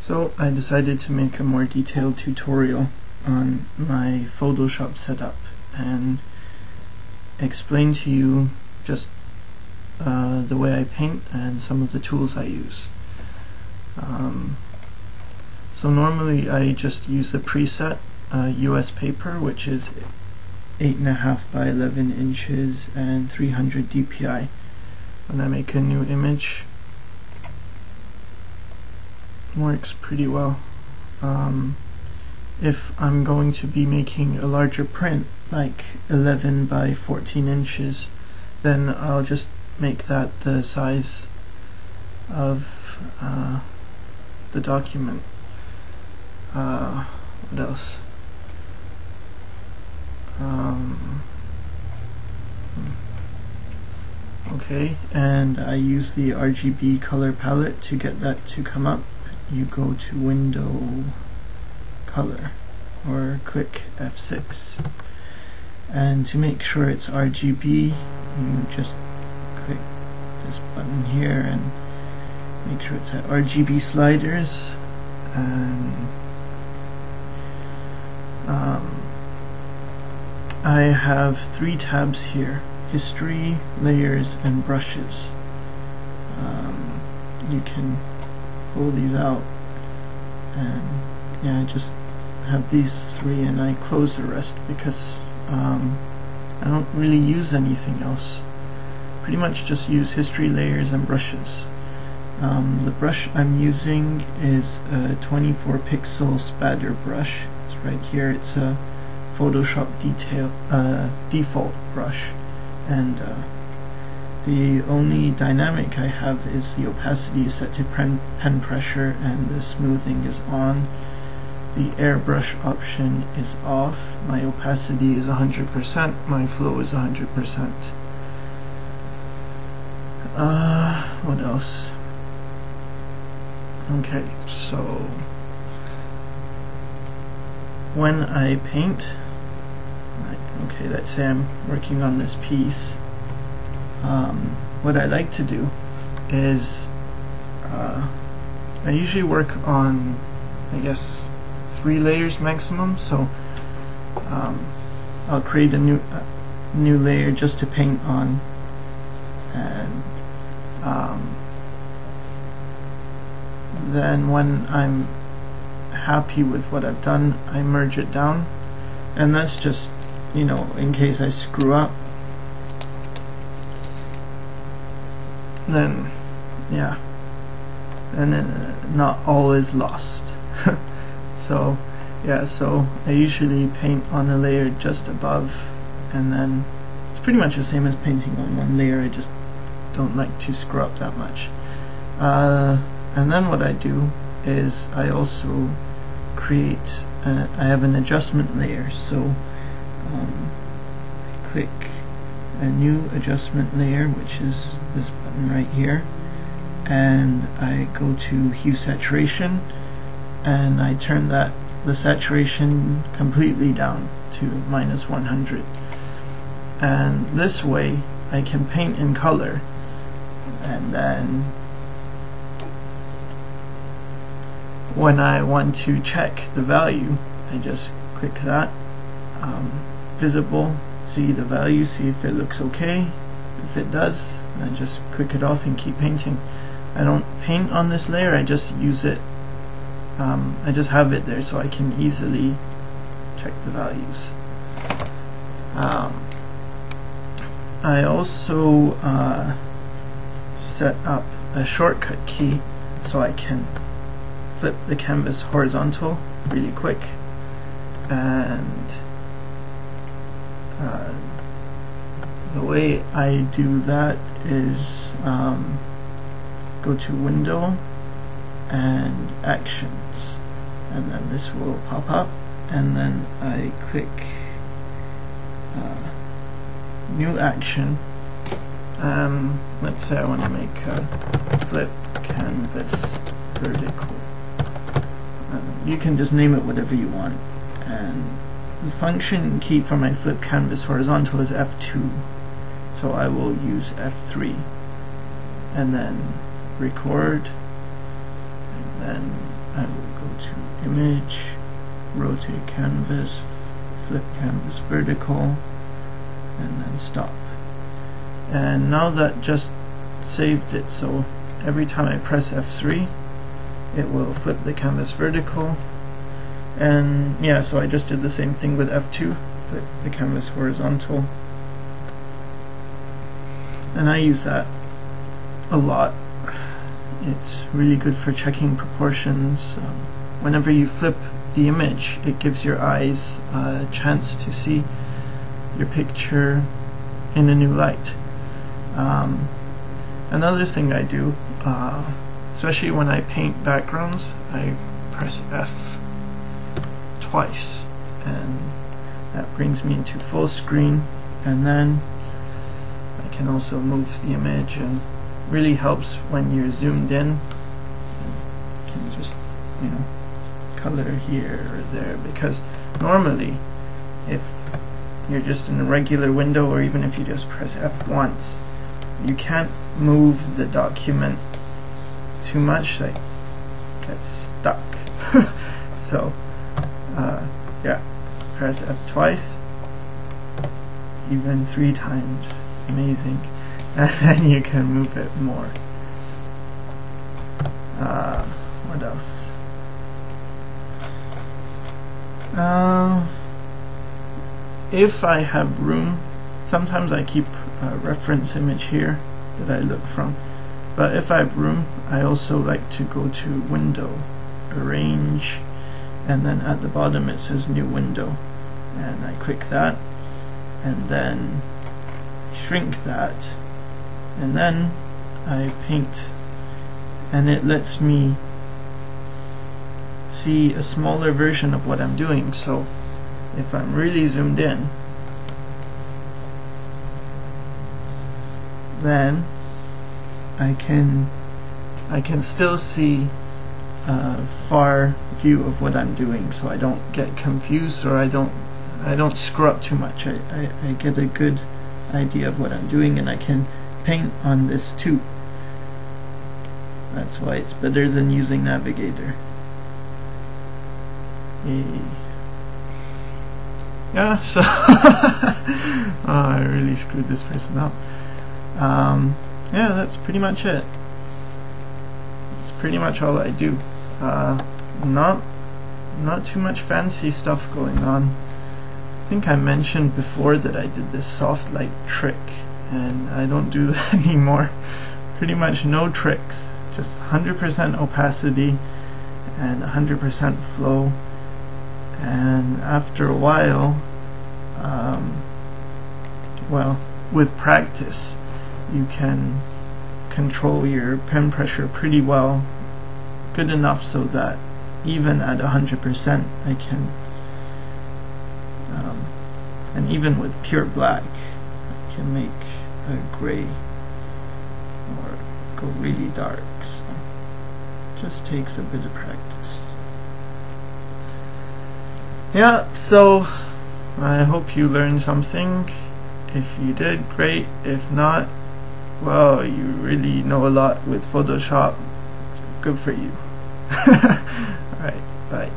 So I decided to make a more detailed tutorial on my Photoshop setup and explain to you just the way I paint and some of the tools I use. So normally I just use the preset US paper, which is 8.5 by 11 inches and 300 dpi. When I make a new image, works pretty well. If I'm going to be making a larger print, like 11 by 14 inches, then I'll just make that the size of the document. What else? Okay, and I use the RGB color palette to get that to come up. You go to Window, Color, or click F6, and to make sure it's RGB, you just click this button here and make sure it's at RGB sliders. And I have 3 tabs here: History, Layers, and Brushes. You can pull these out, and yeah, I just have these 3 and I close the rest because I don't really use anything else. Pretty much just use History, Layers, and Brushes. The brush I'm using is a 24 pixel spatter brush. It's right here. It's a Photoshop default brush, and the only dynamic I have is the opacity is set to pen pressure and the smoothing is on. The airbrush option is off. My opacity is 100%. My flow is 100%. What else? Okay, so when I paint, okay, let's say I'm working on this piece, what I like to do is I usually work on, I guess, 3 layers maximum. So I'll create a new layer just to paint on, and then when I'm happy with what I've done, I merge it down, and that's just, you know, in case I screw up, then yeah, and not all is lost. So yeah, so I usually paint on a layer just above, and then it's pretty much the same as painting on one layer. I just don't like to screw up that much. And then what I do is I also create I have an adjustment layer. So I click a new adjustment layer, which is this button right here, and I go to hue saturation, and I turn the saturation completely down to -100, and this way I can paint in color. And then when I want to check the value, I just click that, visible, see the value, see if it looks okay. If it does, I just click it off and keep painting. I don't paint on this layer, I just use it, I just have it there so I can easily check the values. I also set up a shortcut key so I can flip the canvas horizontal really quick, and the way I do that is go to Window and Actions, and then this will pop up, and then I click New Action. Let's say I want to make a flip canvas vertical. You can just name it whatever you want, and the function key for my flip canvas horizontal is F2, so I will use F3, and then record, and then I will go to image, rotate canvas, flip canvas vertical, and then stop. And now that just saved it, so every time I press F3 it will flip the canvas vertical. And yeah, so I just did the same thing with F2, flip the canvas horizontal, and I use that a lot. It's really good for checking proportions. Whenever you flip the image, it gives your eyes a chance to see your picture in a new light. Another thing I do, especially when I paint backgrounds, I press F twice, and that brings me into full screen, and then I can also move the image, and really helps when you're zoomed in. You can just, you know, color here or there, because normally if you're just in a regular window, or even if you just press F once, you can't move the document too much, like gets stuck. So yeah, press F twice, even 3 times, amazing, and then you can move it more. What else? If I have room, sometimes I keep a reference image here that I look from, but if I have room, I also like to go to Window, Arrange, and then at the bottom it says New Window, and I click that, and then shrink that, and then I paint, and it lets me see a smaller version of what I'm doing. So if I'm really zoomed in, then I can still see a far view of what I'm doing, so I don't get confused, or I don't screw up too much. I get a good idea of what I'm doing, and I can paint on this too. That's why it's better than using Navigator. Yeah, so oh, I really screwed this person up. Yeah, that's pretty much it. That's pretty much all I do. Not too much fancy stuff going on. I think I mentioned before that I did this soft light trick, and I don't do that anymore. Pretty much no tricks, just 100% opacity and 100% flow. And after a while, well, with practice, you can control your pen pressure pretty well, good enough so that even at 100% I can, and even with pure black, I can make a gray or go really dark. So it just takes a bit of practice. Yeah, so I hope you learned something. If you did, great. If not, well, you really know a lot with Photoshop. Good for you. Alright, bye.